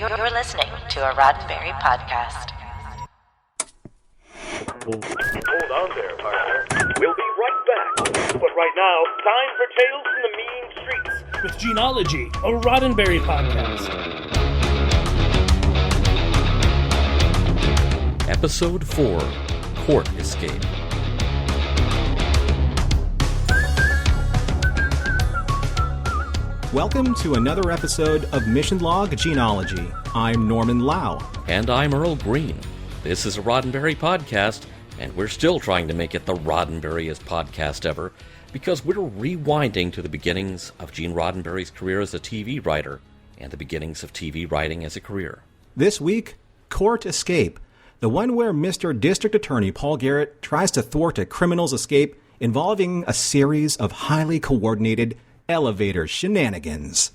You're listening to a Roddenberry podcast. Hold on there, partner. We'll be right back. But right now, time for Tales from the Mean Streets. With Gene-ology, a Roddenberry podcast. Episode 4, Court Escape. Welcome to another episode of Mission Log Gene-ology. I'm Norman Lau. And I'm Earl Green. This is a Roddenberry podcast, and we're still trying to make it the Roddenberryest podcast ever, because we're rewinding to the beginnings of Gene Roddenberry's career as a TV writer, and the beginnings of TV writing as a career. This week, Court Escape, the one where Mr. District Attorney Paul Garrett tries to thwart a criminal's escape involving a series of highly coordinated elevator shenanigans.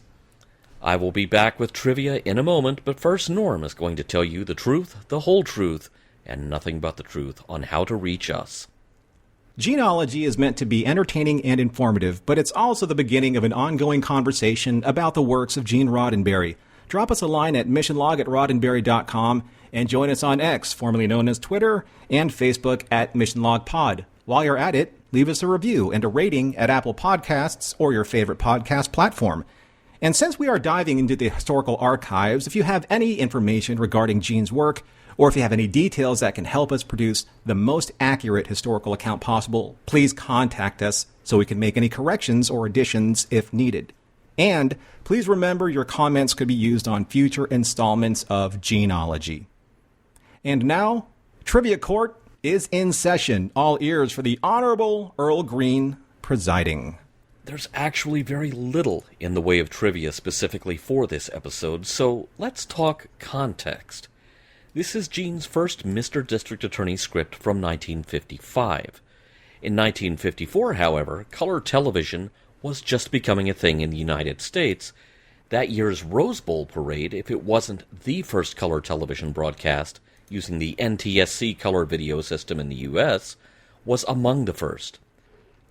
I will be back with trivia in a moment, but first Norm is going to tell you the truth, the whole truth, and nothing but the truth on how to reach us. Gene-ology is meant to be entertaining and informative, but it's also the beginning of an ongoing conversation about the works of Gene Roddenberry. Drop us a line at missionlog@roddenberry.com and join us on X, formerly known as Twitter, and Facebook at missionlogpod. While you're at it, leave us a review and a rating at Apple Podcasts or your favorite podcast platform. And since we are diving into the historical archives, if you have any information regarding Gene's work, or if you have any details that can help us produce the most accurate historical account possible, please contact us so we can make any corrections or additions if needed. And please remember your comments could be used on future installments of Gene-ology. And now, Trivia Court is in session. All ears for the Honorable Earl Green presiding. There's actually very little in the way of trivia specifically for this episode, so let's talk context. This is Gene's first Mr. District Attorney script from 1955. In 1954, however, color television was just becoming a thing in the United States. That year's Rose Bowl parade, if it wasn't the first color television broadcast using the NTSC color video system in the U.S., was among the first.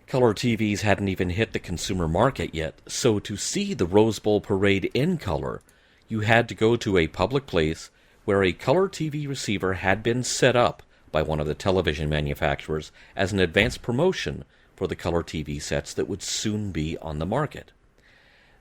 Color TVs hadn't even hit the consumer market yet, so to see the Rose Bowl parade in color, you had to go to a public place where a color TV receiver had been set up by one of the television manufacturers as an advanced promotion for the color TV sets that would soon be on the market.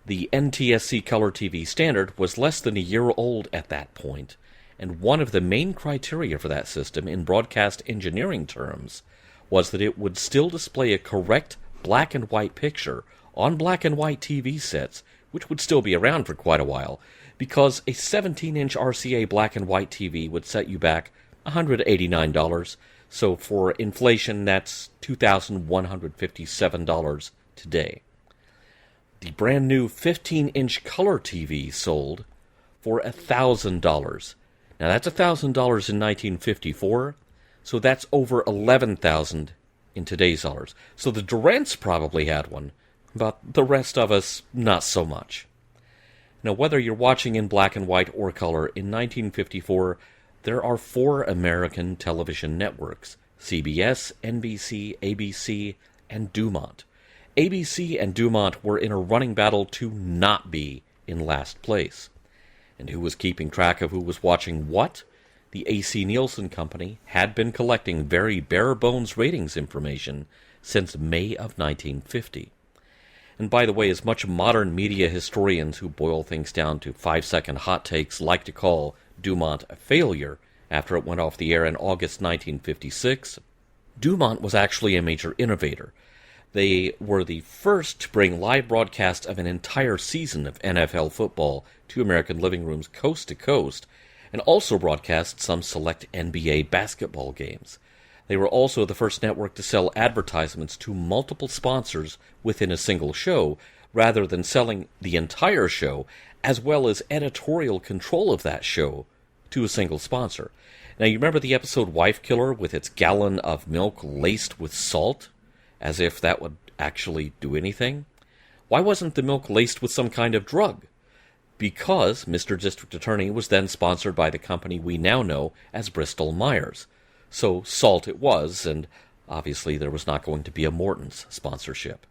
The NTSC color TV standard was less than a year old at that point, and one of the main criteria for that system in broadcast engineering terms was that it would still display a correct black and white picture on black and white TV sets, which would still be around for quite a while, because a 17-inch RCA black and white TV would set you back $189, so for inflation that's $2,157 today. The brand new 15-inch color TV sold for $1,000. Now that's $1,000 in 1954, so that's over $11,000 in today's dollars. So the Durants probably had one, but the rest of us, not so much. Now, whether you're watching in black and white or color, in 1954, there are 4 American television networks: CBS, NBC, ABC, and Dumont. ABC and Dumont were in a running battle to not be in last place. And who was keeping track of who was watching what? The A.C. Nielsen Company had been collecting very bare-bones ratings information since May of 1950. And by the way, as much modern media historians who boil things down to 5-second hot takes like to call Dumont a failure after it went off the air in August 1956, Dumont was actually a major innovator. They were the first to bring live broadcast of an entire season of NFL football to American living rooms coast to coast, and also broadcast some select NBA basketball games. They were also the first network to sell advertisements to multiple sponsors within a single show, rather than selling the entire show, as well as editorial control of that show, to a single sponsor. Now, you remember the episode Wife Killer with its gallon of milk laced with salt? As if that would actually do anything? Why wasn't the milk laced with some kind of drug? Because Mr. District Attorney was then sponsored by the company we now know as Bristol-Myers. So salt it was, and obviously there was not going to be a Morton's sponsorship.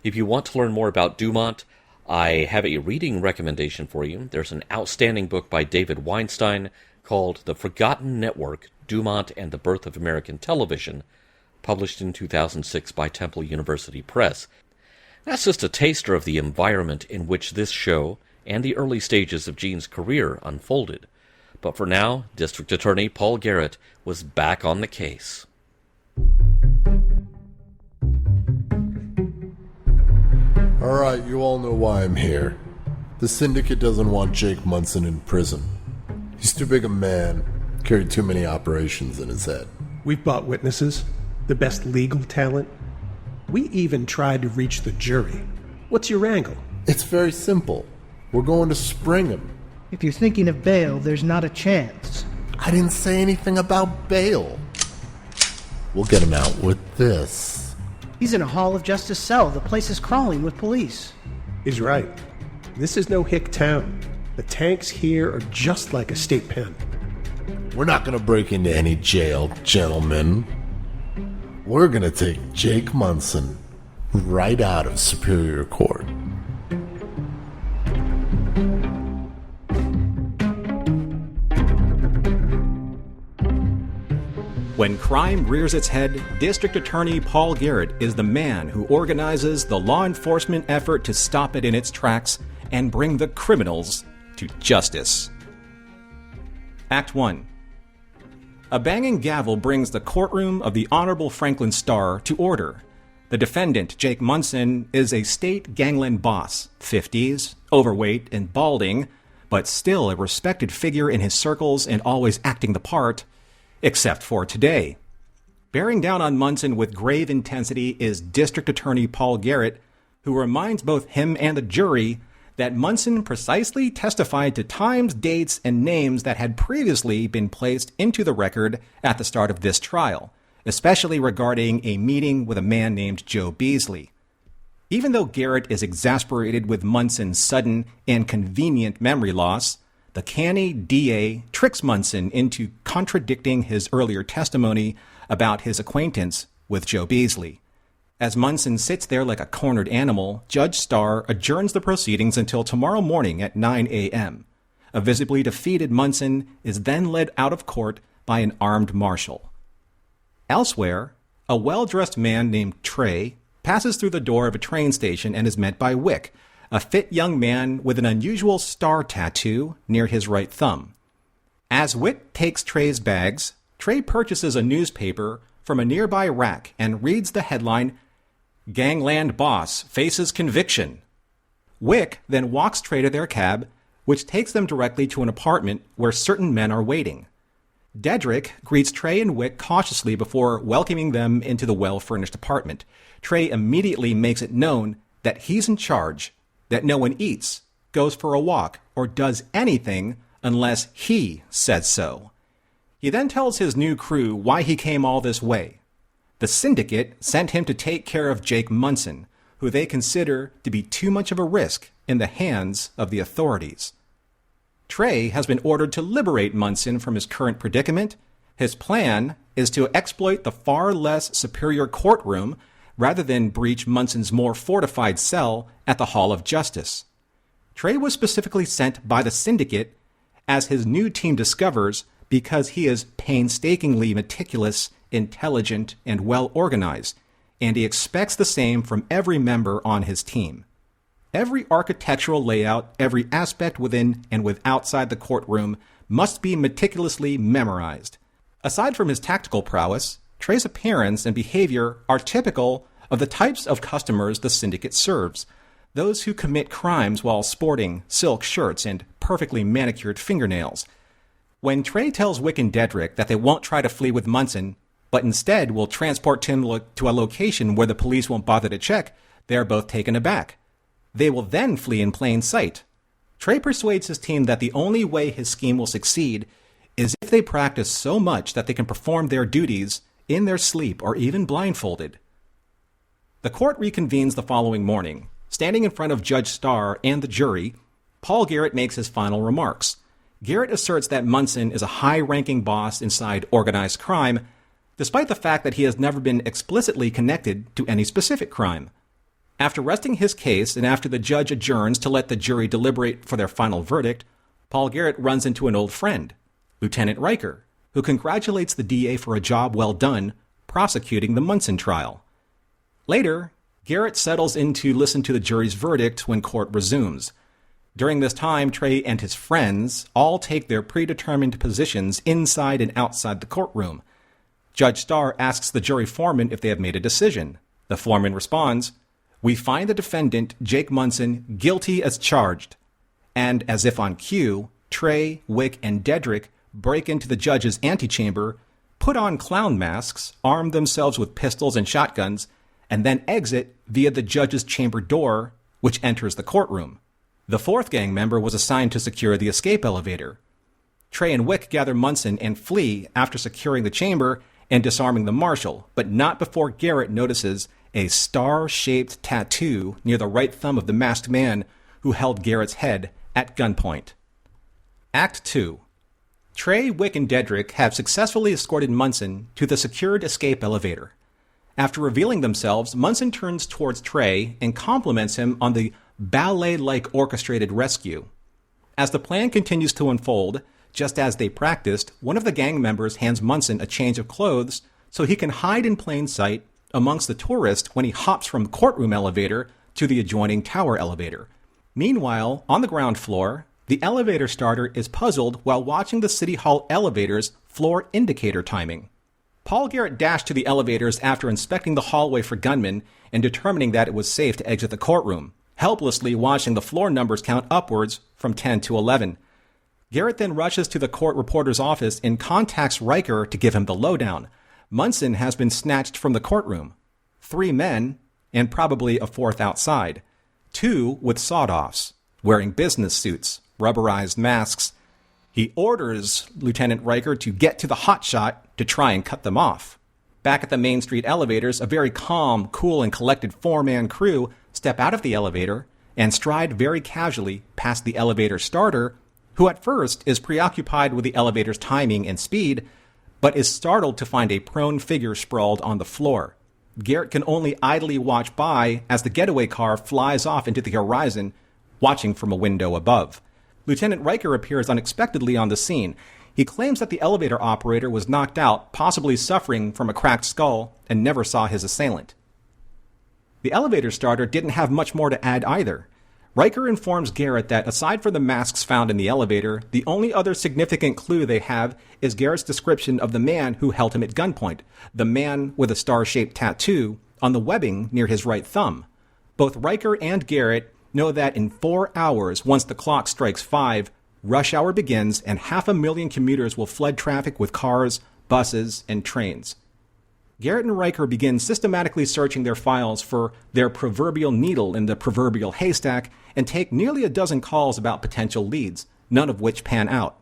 If you want to learn more about Dumont, I have a reading recommendation for you. There's an outstanding book by David Weinstein called The Forgotten Network, Dumont and the Birth of American Television, published in 2006 by Temple University Press. That's just a taster of the environment in which this show and the early stages of Gene's career unfolded. But for now, District Attorney Paul Garrett was back on the case. Alright, you all know why I'm here. The syndicate doesn't want Jake Munson in prison. He's too big a man, carried too many operations in his head. We've bought witnesses, the best legal talent. We even tried to reach the jury. What's your angle? It's very simple. We're going to spring him. If you're thinking of bail, there's not a chance. I didn't say anything about bail. We'll get him out with this. He's in a Hall of Justice cell. The place is crawling with police. He's right. This is no hick town. The tanks here are just like a state pen. We're not going to break into any jail, gentlemen. We're going to take Jake Munson right out of Superior Court. When crime rears its head, District Attorney Paul Garrett is the man who organizes the law enforcement effort to stop it in its tracks and bring the criminals to justice. Act 1. A banging gavel brings the courtroom of the Honorable Franklin Starr to order. The defendant, Jake Munson, is a state gangland boss, 50s, overweight and balding, but still a respected figure in his circles and always acting the part, except for today. Bearing down on Munson with grave intensity is District Attorney Paul Garrett, who reminds both him and the jury that Munson precisely testified to times, dates, and names that had previously been placed into the record at the start of this trial, especially regarding a meeting with a man named Joe Beasley. Even though Garrett is exasperated with Munson's sudden and convenient memory loss, the canny DA tricks Munson into contradicting his earlier testimony about his acquaintance with Joe Beasley. As Munson sits there like a cornered animal, Judge Starr adjourns the proceedings until tomorrow morning at 9 a.m. A visibly defeated Munson is then led out of court by an armed marshal. Elsewhere, a well-dressed man named Trey passes through the door of a train station and is met by Wick, a fit young man with an unusual star tattoo near his right thumb. As Wick takes Trey's bags, Trey purchases a newspaper from a nearby rack and reads the headline, "Gangland Boss Faces Conviction." Wick then walks Trey to their cab, which takes them directly to an apartment where certain men are waiting. Dedrick greets Trey and Wick cautiously before welcoming them into the well-furnished apartment. Trey immediately makes it known that he's in charge, that no one eats, goes for a walk, or does anything unless he says so. He then tells his new crew why he came all this way. The syndicate sent him to take care of Jake Munson, who they consider to be too much of a risk in the hands of the authorities. Trey has been ordered to liberate Munson from his current predicament. His plan is to exploit the far less superior courtroom rather than breach Munson's more fortified cell at the Hall of Justice. Trey was specifically sent by the syndicate, as his new team discovers, because he is painstakingly meticulous, intelligent, and well-organized, and he expects the same from every member on his team. Every architectural layout, every aspect within and outside the courtroom must be meticulously memorized. Aside from his tactical prowess, Trey's appearance and behavior are typical of the types of customers the syndicate serves, those who commit crimes while sporting silk shirts and perfectly manicured fingernails. When Trey tells Wick and Dedrick that they won't try to flee with Munson, but instead will transport him to a location where the police won't bother to check, they are both taken aback. They will then flee in plain sight. Trey persuades his team that the only way his scheme will succeed is if they practice so much that they can perform their duties in their sleep or even blindfolded. The court reconvenes the following morning. Standing in front of Judge Starr and the jury, Paul Garrett makes his final remarks. Garrett asserts that Munson is a high-ranking boss inside organized crime, despite the fact that he has never been explicitly connected to any specific crime. After resting his case and after the judge adjourns to let the jury deliberate for their final verdict, Paul Garrett runs into an old friend, Lieutenant Riker, who congratulates the DA for a job well done prosecuting the Munson trial. Later, Garrett settles in to listen to the jury's verdict when court resumes. During this time, Trey and his friends all take their predetermined positions inside and outside the courtroom. Judge Starr asks the jury foreman if they have made a decision. The foreman responds, "We find the defendant, Jake Munson, guilty as charged." And as if on cue, Trey, Wick, and Dedrick break into the judge's antechamber, put on clown masks, arm themselves with pistols and shotguns, and then exit via the judge's chamber door, which enters the courtroom. The fourth gang member was assigned to secure the escape elevator. Trey and Wick gather Munson and flee after securing the chamber and disarming the marshal, but not before Garrett notices a star-shaped tattoo near the right thumb of the masked man who held Garrett's head at gunpoint. Act 2. Trey, Wick, and Dedrick have successfully escorted Munson to the secured escape elevator. After revealing themselves, Munson turns towards Trey and compliments him on the ballet-like orchestrated rescue. As the plan continues to unfold, just as they practiced, one of the gang members hands Munson a change of clothes so he can hide in plain sight amongst the tourists when he hops from the courtroom elevator to the adjoining tower elevator. Meanwhile, on the ground floor, the elevator starter is puzzled while watching the City Hall elevator's floor indicator timing. Paul Garrett dashed to the elevators after inspecting the hallway for gunmen and determining that it was safe to exit the courtroom, helplessly watching the floor numbers count upwards from 10 to 11. Garrett then rushes to the court reporter's office and contacts Riker to give him the lowdown. Munson has been snatched from the courtroom. 3 men, and probably a 4th outside. 2 with sawed-offs, wearing business suits, rubberized masks. He orders Lieutenant Riker to get to the hotshot to try and cut them off. Back at the Main Street elevators, a very calm, cool, and collected 4-man crew step out of the elevator and stride very casually past the elevator starter, who at first is preoccupied with the elevator's timing and speed, but is startled to find a prone figure sprawled on the floor. Garrett can only idly watch by as the getaway car flies off into the horizon, watching from a window above. Lieutenant Riker appears unexpectedly on the scene. He claims that the elevator operator was knocked out, possibly suffering from a cracked skull, and never saw his assailant. The elevator starter didn't have much more to add either. Riker informs Garrett that aside from the masks found in the elevator, the only other significant clue they have is Garrett's description of the man who held him at gunpoint, the man with a star-shaped tattoo on the webbing near his right thumb. Both Riker and Garrett know that in 4 hours, once the clock strikes 5, rush hour begins and 500,000 commuters will flood traffic with cars, buses, and trains. Garrett and Riker begin systematically searching their files for their proverbial needle in the proverbial haystack and take nearly a dozen calls about potential leads, none of which pan out.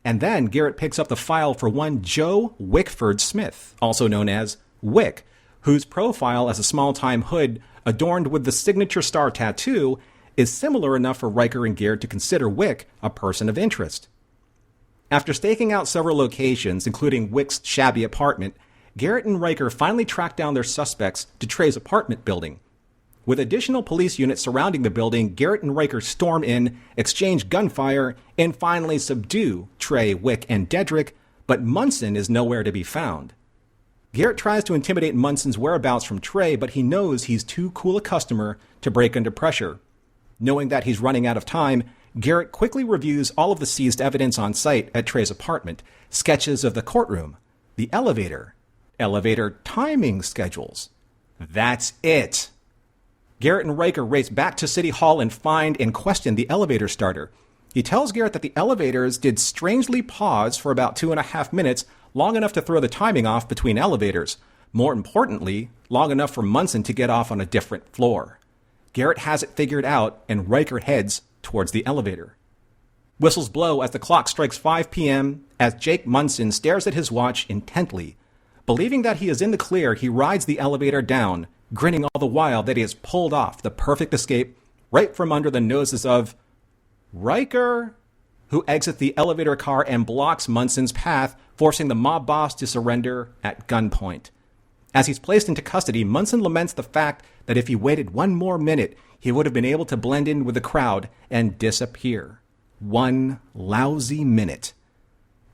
And then Garrett picks up the file for one Joe Wickford Smith, also known as Wick, whose profile as a small-time hood adorned with the signature star tattoo is similar enough for Riker and Garrett to consider Wick a person of interest. After staking out several locations, including Wick's shabby apartment, Garrett and Riker finally track down their suspects to Trey's apartment building. With additional police units surrounding the building, Garrett and Riker storm in, exchange gunfire, and finally subdue Trey, Wick, and Dedrick, but Munson is nowhere to be found. Garrett tries to intimidate Munson's whereabouts from Trey, but he knows he's too cool a customer to break under pressure. Knowing that he's running out of time, Garrett quickly reviews all of the seized evidence on site at Trey's apartment, sketches of the courtroom, the elevator timing schedules. That's it. Garrett and Riker race back to City Hall and find and question the elevator starter. He tells Garrett that the elevators did strangely pause for about 2.5 minutes, long enough to throw the timing off between elevators. More importantly, long enough for Munson to get off on a different floor. Garrett has it figured out, and Riker heads towards the elevator. Whistles blow as the clock strikes 5 p.m. as Jake Munson stares at his watch intently. Believing that he is in the clear, he rides the elevator down, grinning all the while that he has pulled off the perfect escape right from under the noses of Riker, who exits the elevator car and blocks Munson's path, forcing the mob boss to surrender at gunpoint. As he's placed into custody, Munson laments the fact that if he waited one more minute, he would have been able to blend in with the crowd and disappear. One lousy minute.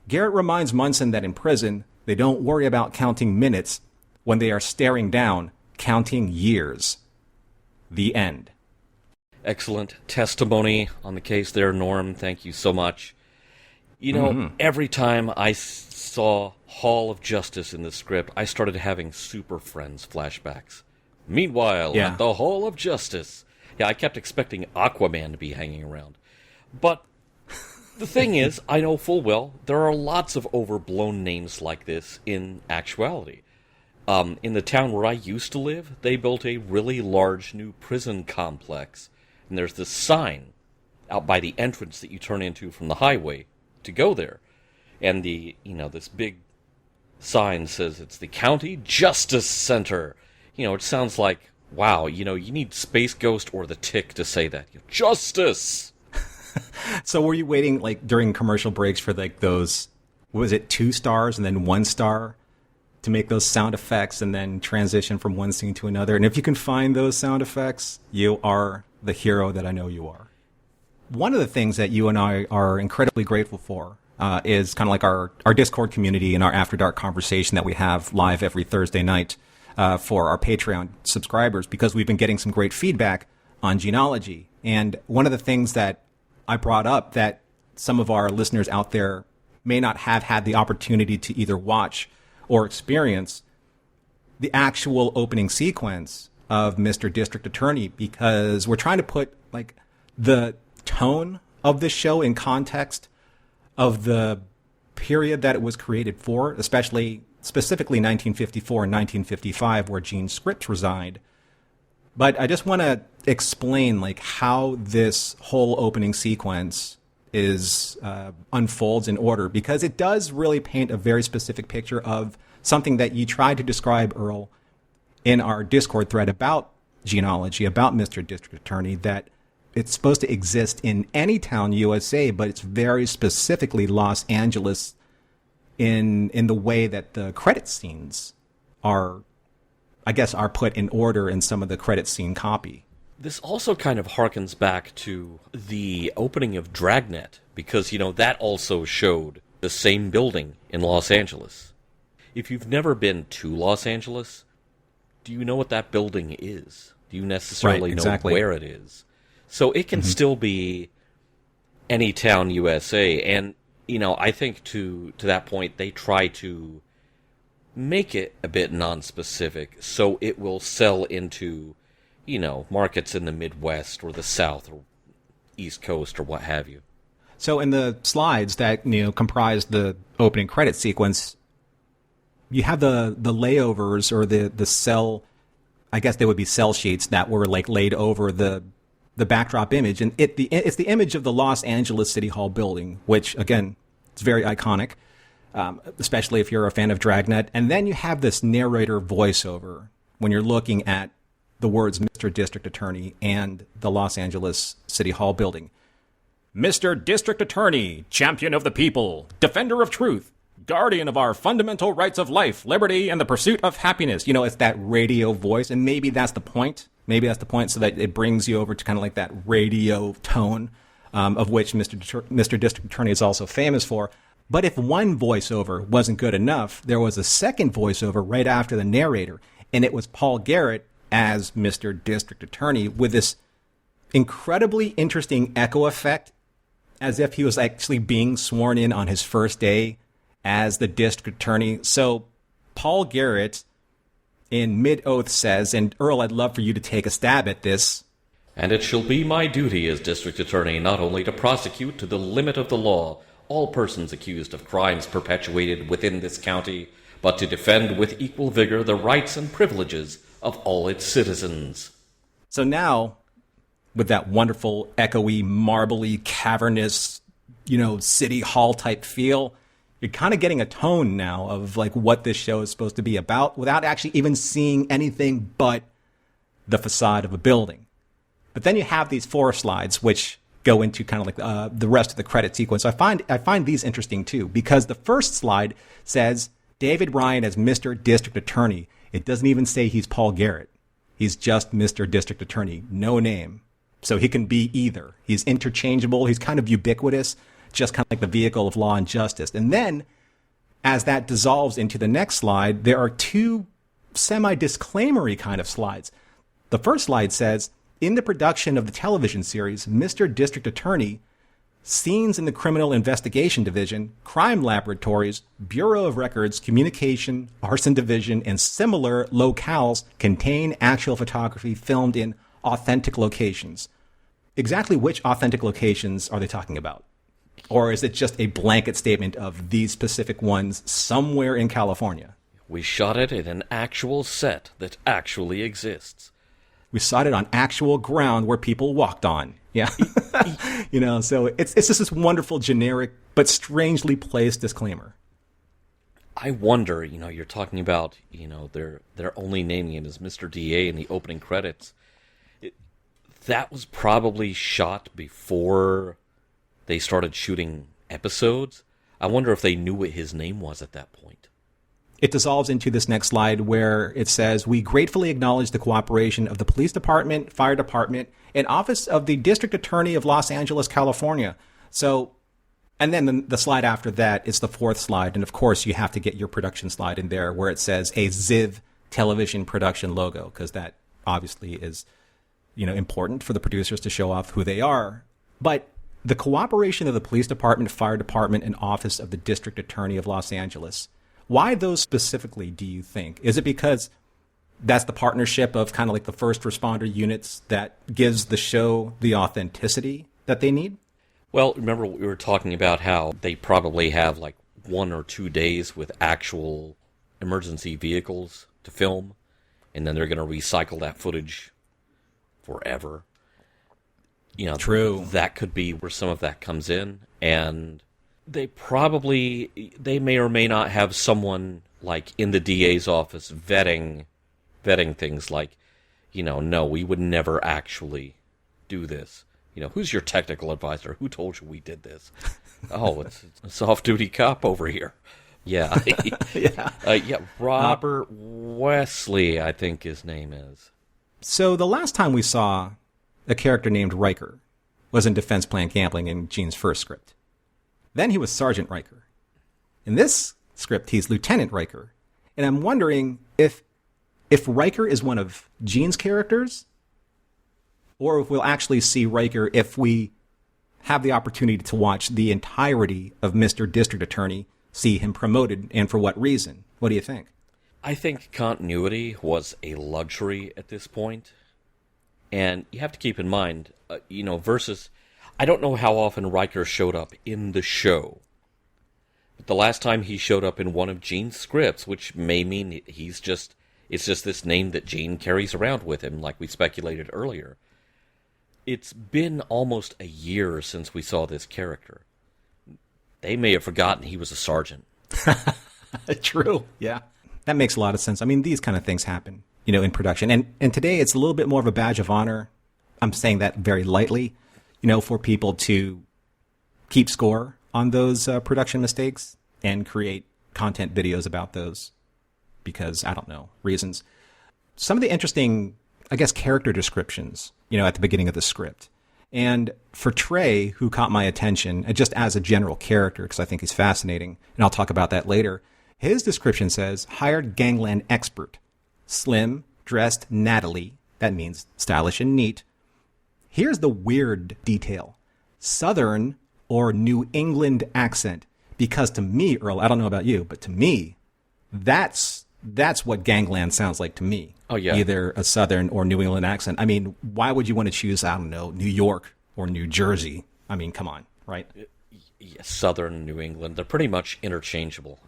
Garrett reminds Munson that in prison, they don't worry about counting minutes when they are staring down, counting years. The end. Excellent testimony on the case there, Norm. Thank you so much. You know, every time I saw Hall of Justice in the script, I started having Super Friends flashbacks. Meanwhile, at the Hall of Justice. Yeah, I kept expecting Aquaman to be hanging around. But the thing is, I know full well there are lots of overblown names like this in actuality. In the town where I used to live, they built a really large new prison complex. And there's this sign out by the entrance that you turn into from the highway to go there. And this big sign says it's the County Justice Center. It sounds like, wow, you need Space Ghost or the Tick to say that. Justice! So were you waiting, during commercial breaks for, those, was it 2 stars and then 1 star to make those sound effects and then transition from one scene to another? And if you can find those sound effects, you are the hero that I know you are. One of the things that you and I are incredibly grateful for is kind of like our Discord community and our After Dark conversation that we have live every Thursday night for our Patreon subscribers, because we've been getting some great feedback on Gene-ology. And one of the things that I brought up that some of our listeners out there may not have had the opportunity to either watch or experience the actual opening sequence of Mr. District Attorney, because we're trying to put the tone of this show in context of the period that it was created for, specifically 1954 and 1955, where Gene's scripts reside. But I just want to explain how this whole opening sequence is unfolds in order, because it does really paint a very specific picture of something that you tried to describe, Earl, in our Discord thread about Gene-ology, about Mr. District Attorney, that it's supposed to exist in any town, USA, but it's very specifically Los Angeles in the way that the credit scenes are put in order in some of the credit scene copy. This also kind of harkens back to the opening of Dragnet, because, that also showed the same building in Los Angeles. If you've never been to Los Angeles, do you know what that building is? Do you necessarily know where it is? So it can still be any town USA. And, I think to that point, they try to make it a bit non-specific so it will sell into, markets in the Midwest or the South or East Coast or what have you. So in the slides that, comprise the opening credit sequence, you have the layovers or the cell, I guess they would be cell sheets that were laid over the backdrop image. And it's the image of the Los Angeles City Hall building, which, again, it's very iconic, especially if you're a fan of Dragnet. And then you have this narrator voiceover when you're looking at the words Mr. District Attorney and the Los Angeles City Hall building. Mr. District Attorney, champion of the people, defender of truth, guardian of our fundamental rights of life, liberty, and the pursuit of happiness. It's that radio voice, and maybe that's the point. So that it brings you over to kind of that radio tone, of which Mr. District Attorney is also famous for. But if one voiceover wasn't good enough, there was a second voiceover right after the narrator, and it was Paul Garrett as Mr. District Attorney with this incredibly interesting echo effect, as if he was actually being sworn in on his first day as the District Attorney. So Paul Garrett in mid-oath says, and Earl, I'd love for you to take a stab at this. And it shall be my duty as District Attorney not only to prosecute to the limit of the law all persons accused of crimes perpetuated within this county, but to defend with equal vigor the rights and privileges of all its citizens. So now, with that wonderful, echoey, marbly, cavernous, city hall type feel, you're kind of getting a tone now of what this show is supposed to be about without actually even seeing anything but the facade of a building. But then you have these 4 slides, which go into kind of the rest of the credit sequence. I find these interesting too, because the first slide says David Ryan as Mr. District Attorney, It doesn't even say he's Paul Garrett. He's just Mr. District Attorney, no name. So he can be either. He's interchangeable. He's kind of ubiquitous, just kind of like the vehicle of law and justice. And then, as that dissolves into the next slide, there are two semi-disclaimery kind of slides. The first slide says, in the production of the television series, Mr. District Attorney, scenes in the Criminal Investigation Division, Crime Laboratories, Bureau of Records, Communication, Arson Division, and similar locales contain actual photography filmed in authentic locations. Exactly which authentic locations are they talking about? Or is it just a blanket statement of these specific ones somewhere in California? We shot it in an actual set that actually exists. We shot it on actual ground where people walked on. Yeah. So it's just this wonderful, generic, but strangely placed disclaimer. I wonder, you're talking about, they're only naming it as Mr. DA in the opening credits. That was probably shot before they started shooting episodes. I wonder if they knew what his name was at that point. It dissolves into this next slide where it says, we gratefully acknowledge the cooperation of the police department, fire department, and office of the District Attorney of Los Angeles, California. So, and then the slide after that is the fourth slide. And of course, you have to get your production slide in there where it says a Ziv television production logo, because that obviously is, important for the producers to show off who they are. But the cooperation of the police department, fire department, and office of the District Attorney of Los Angeles. Why those specifically, do you think? Is it because that's the partnership of kind of like the first responder units that gives the show the authenticity that they need? Well, remember we were talking about how they probably have like 1 or 2 days with actual emergency vehicles to film, and then they're going to recycle that footage forever. True. That could be where some of that comes in, and they may or may not have someone like in the DA's office vetting things like, no, we would never actually do this. Who's your technical advisor? Who told you we did this? Oh, it's a off-duty cop over here. Yeah. Robert Wesley, I think his name is. So the last time we saw a character named Riker was in Defense Plan Gambling in Gene's first script. Then he was Sergeant Riker. In this script, he's Lieutenant Riker. And I'm wondering if Riker is one of Gene's characters, or if we'll actually see Riker if we have the opportunity to watch the entirety of Mr. District Attorney, see him promoted, and for what reason. What do you think? I think continuity was a luxury at this point. And you have to keep in mind, versus, I don't know how often Riker showed up in the show. But the last time he showed up in one of Gene's scripts, which may mean it's just this name that Gene carries around with him, like we speculated earlier. It's been almost a year since we saw this character. They may have forgotten he was a sergeant. True. Yeah. That makes a lot of sense. I mean, these kind of things happen, in production. And today it's a little bit more of a badge of honor. I'm saying that very lightly, for people to keep score on those production mistakes and create content videos about those because, I don't know, reasons. Some of the interesting, I guess, character descriptions, at the beginning of the script. And for Trey, who caught my attention, just as a general character, because I think he's fascinating, and I'll talk about that later, his description says, hired gangland expert, slim, dressed nattily, that means stylish and neat. Here's the weird detail, Southern or New England accent, because to me, Earl, I don't know about you, but to me, that's what gangland sounds like to me. Oh, yeah. Either a Southern or New England accent. I mean, why would you want to choose, I don't know, New York or New Jersey? I mean, come on, right? Yeah, Southern, New England, they're pretty much interchangeable.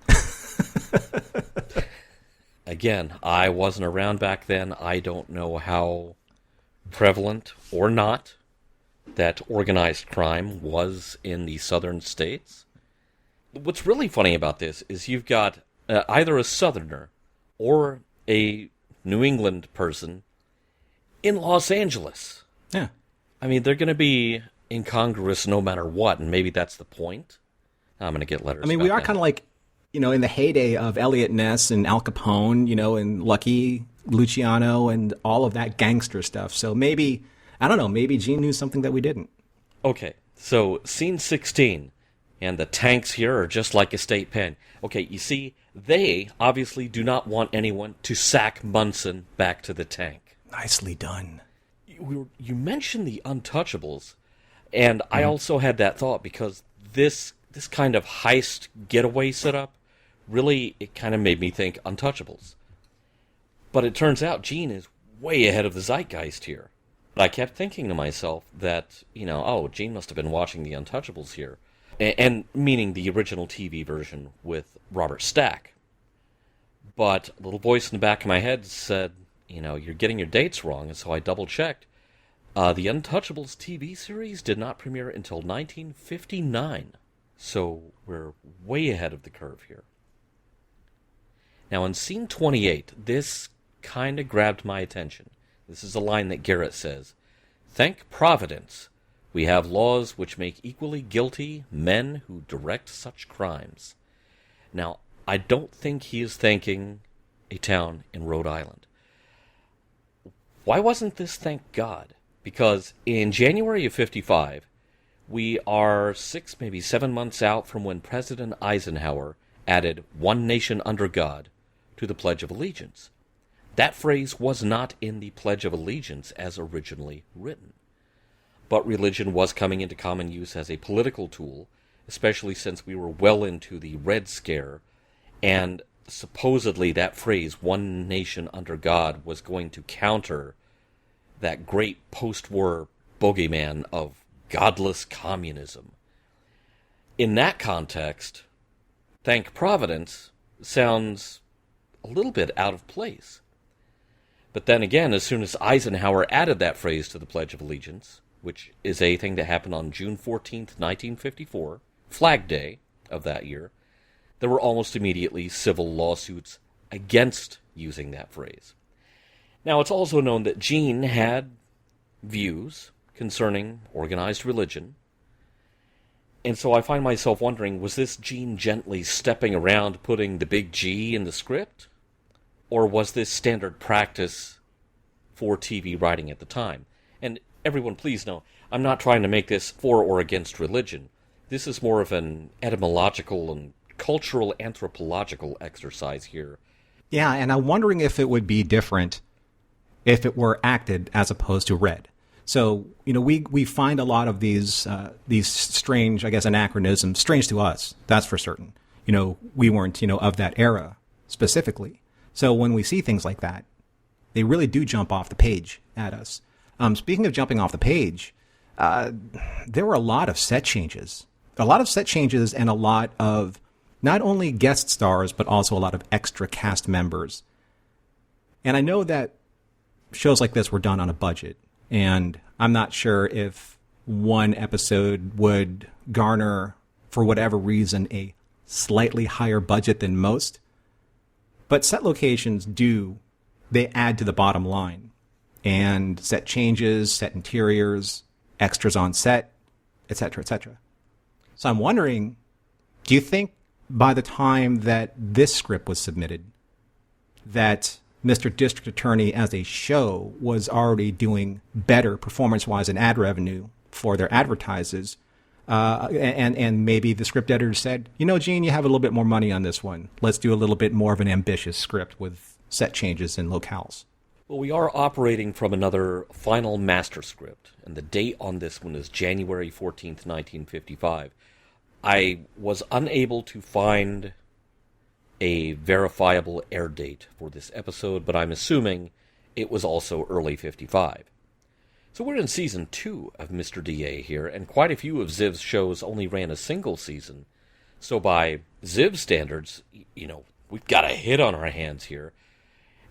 Again, I wasn't around back then. I don't know how prevalent or not that organized crime was in the southern states. What's really funny about this is you've got either a Southerner or a New England person in Los Angeles. Yeah. I mean, they're going to be incongruous no matter what, and maybe that's the point. I'm going to get letters. I mean, we are kind of like in the heyday of Elliot Ness and Al Capone, and Lucky Luciano and all of that gangster stuff. So maybe, I don't know, maybe Gene knew something that we didn't. Okay, so scene 16, and the tanks here are just like a state pen. Okay, you see, they obviously do not want anyone to sack Munson back to the tank. Nicely done. You mentioned the Untouchables, and I also had that thought because this kind of heist getaway setup, really, it kind of made me think Untouchables. But it turns out Gene is way ahead of the zeitgeist here. But I kept thinking to myself that, Gene must have been watching the Untouchables here. And meaning the original TV version with Robert Stack. But a little voice in the back of my head said, you're getting your dates wrong, and so I double-checked. The Untouchables TV series did not premiere until 1959. So we're way ahead of the curve here. Now, in scene 28, this kind of grabbed my attention. This is a line that Garrett says, "Thank Providence, we have laws which make equally guilty men who direct such crimes." Now, I don't think he is thanking a town in Rhode Island. Why wasn't this thank God? Because in January of 55, we are 6, maybe 7 months out from when President Eisenhower added "one nation under God" to the Pledge of Allegiance. That phrase was not in the Pledge of Allegiance as originally written. But religion was coming into common use as a political tool, especially since we were well into the Red Scare, and supposedly that phrase, "one nation under God," was going to counter that great post-war bogeyman of godless communism. In that context, "thank Providence" sounds a little bit out of place. But then again, as soon as Eisenhower added that phrase to the Pledge of Allegiance, which is a thing that happened on June 14th, 1954, Flag Day of that year, there were almost immediately civil lawsuits against using that phrase. Now, it's also known that Gene had views concerning organized religion, and so I find myself wondering, was this Gene gently stepping around putting the big G in the script? Or was this standard practice for TV writing at the time? And everyone, please know, I'm not trying to make this for or against religion. This is more of an etymological and cultural anthropological exercise here. Yeah, and I'm wondering if it would be different if it were acted as opposed to read. So, we find a lot of these strange, I guess, anachronisms, strange to us, that's for certain. We weren't, of that era specifically. So when we see things like that, they really do jump off the page at us. Speaking of jumping off the page, there were a lot of set changes. A lot of set changes and a lot of not only guest stars, but also a lot of extra cast members. And I know that shows like this were done on a budget. And I'm not sure if one episode would garner, for whatever reason, a slightly higher budget than most. But set locations they add to the bottom line. And set changes, set interiors, extras on set, etc., etc. So I'm wondering, do you think by the time that this script was submitted, that Mr. District Attorney as a show was already doing better performance-wise and ad revenue for their advertisers, and maybe the script editor said, Gene, you have a little bit more money on this one. Let's do a little bit more of an ambitious script with set changes and locales. Well, we are operating from another final master script, and the date on this one is January 14th, 1955. I was unable to find a verifiable air date for this episode, but I'm assuming it was also early 55. So we're in season 2 of Mr. DA here, and quite a few of Ziv's shows only ran a single season. So by Ziv standards, we've got a hit on our hands here.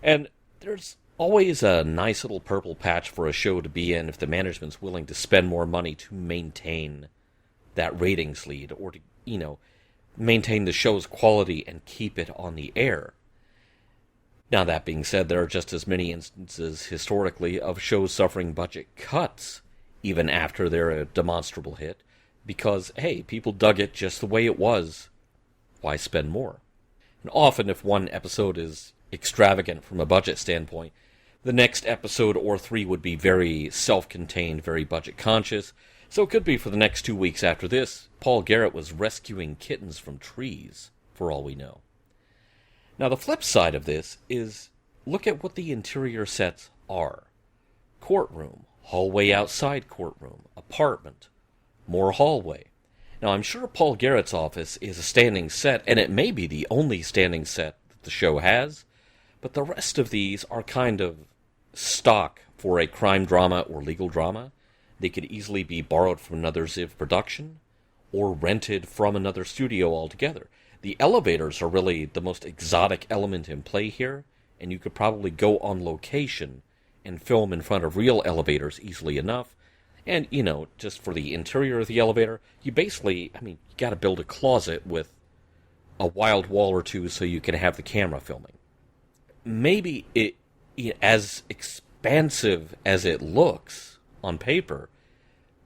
And there's always a nice little purple patch for a show to be in if the management's willing to spend more money to maintain that ratings lead, or to, maintain the show's quality and keep it on the air. Now, that being said, there are just as many instances historically of shows suffering budget cuts even after they're a demonstrable hit, because, hey, people dug it just the way it was. Why spend more? And often, if one episode is extravagant from a budget standpoint, the next episode or 3 would be very self-contained, very budget-conscious. So it could be for the next 2 weeks after this, Paul Garrett was rescuing kittens from trees, for all we know. Now, the flip side of this is, look at what the interior sets are. Courtroom, hallway outside courtroom, apartment, more hallway. Now, I'm sure Paul Garrett's office is a standing set, and it may be the only standing set that the show has, but the rest of these are kind of stock for a crime drama or legal drama. They could easily be borrowed from another Ziv production or rented from another studio altogether. The elevators are really the most exotic element in play here, and you could probably go on location and film in front of real elevators easily enough. And, just for the interior of the elevator, you basically, you gotta build a closet with a wild wall or two so you can have the camera filming. Maybe it as expansive as it looks on paper,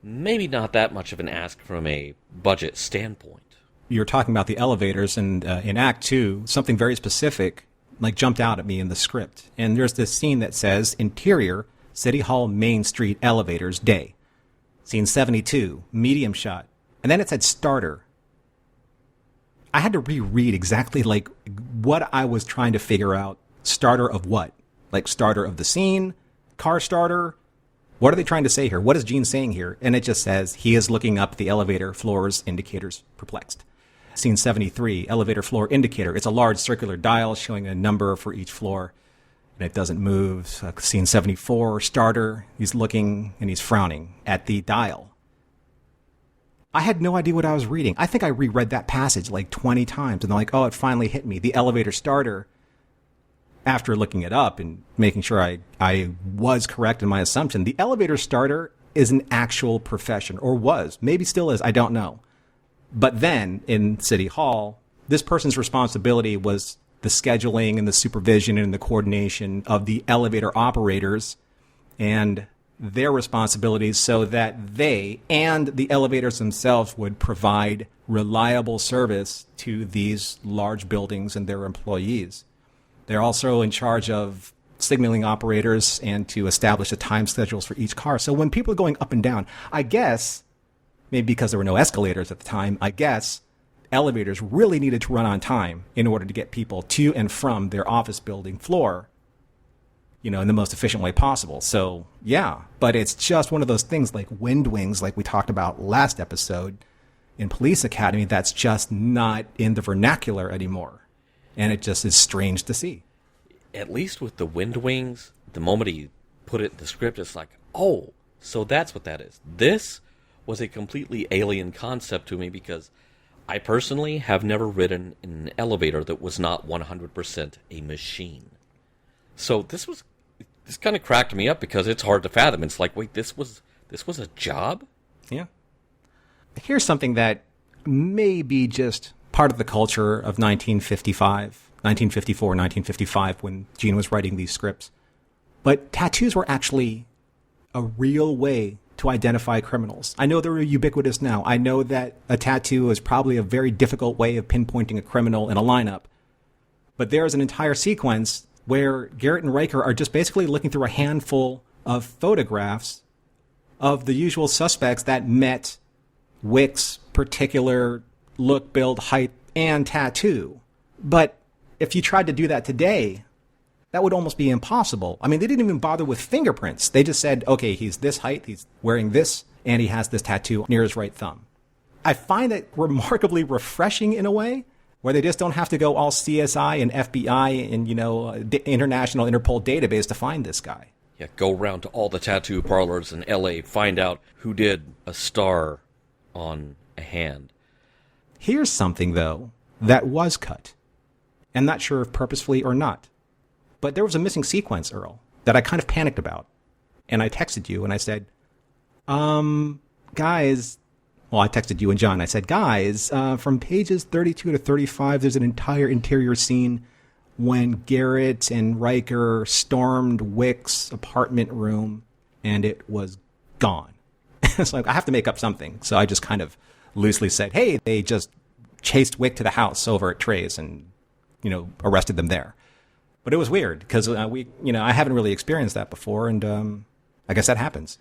maybe not that much of an ask from a budget standpoint. You were talking about the elevators, and in Act 2, something very specific jumped out at me in the script. And there's this scene that says, interior, City Hall Main Street elevators, day. Scene 72, medium shot. And then it said starter. I had to reread exactly what I was trying to figure out. Starter of what? Starter of the scene? Car starter? What are they trying to say here? What is Gene saying here? And it just says, he is looking up the elevator floors, indicators, perplexed. Scene 73, elevator floor indicator. It's a large circular dial showing a number for each floor, and it doesn't move. Scene 74, starter. He's looking and he's frowning at the dial. I had no idea what I was reading. I think I reread that passage 20 times, and then it finally hit me. The elevator starter, after looking it up and making sure I was correct in my assumption, the elevator starter is an actual profession, or was. Maybe still is, I don't know. But then, in City Hall, this person's responsibility was the scheduling and the supervision and the coordination of the elevator operators and their responsibilities so that they and the elevators themselves would provide reliable service to these large buildings and their employees. They're also in charge of signaling operators and to establish the time schedules for each car. So when people are going up and down, I guess, maybe because there were no escalators at the time, I guess elevators really needed to run on time in order to get people to and from their office building floor, in the most efficient way possible. So, yeah, but it's just one of those things like wind wings, like we talked about last episode in Police Academy, that's just not in the vernacular anymore. And it just is strange to see. At least with the wind wings, the moment he put it in the script, it's like, oh, so that's what that is. This was a completely alien concept to me because I personally have never ridden in an elevator that was not 100% a machine. So this kind of cracked me up because it's hard to fathom. It's like, wait, this was a job? Yeah. Here's something that may be just part of the culture of 1954, 1955, when Gene was writing these scripts. But tattoos were actually a real way to identify criminals. I know they're ubiquitous now. I know that a tattoo is probably a very difficult way of pinpointing a criminal in a lineup. But there's an entire sequence where Garrett and Riker are just basically looking through a handful of photographs of the usual suspects that met Wick's particular look, build, height, and tattoo. But if you tried to do that today, that would almost be impossible. I mean, they didn't even bother with fingerprints. They just said, okay, he's this height, he's wearing this, and he has this tattoo near his right thumb. I find it remarkably refreshing in a way, where they just don't have to go all CSI and FBI and, international Interpol database to find this guy. Yeah, go around to all the tattoo parlors in LA, find out who did a star on a hand. Here's something, though, that was cut. I'm not sure if purposefully or not. But there was a missing sequence, Earl, that I kind of panicked about. And I texted you and I said, guys, well, I texted you and John. I said, guys, from pages 32 to 35, there's an entire interior scene when Garrett and Riker stormed Wick's apartment room and it was gone. It's like, I have to make up something. So I just kind of loosely said, hey, they just chased Wick to the house over at Trey's and, arrested them there. But it was weird because I haven't really experienced that before, and I guess that happens.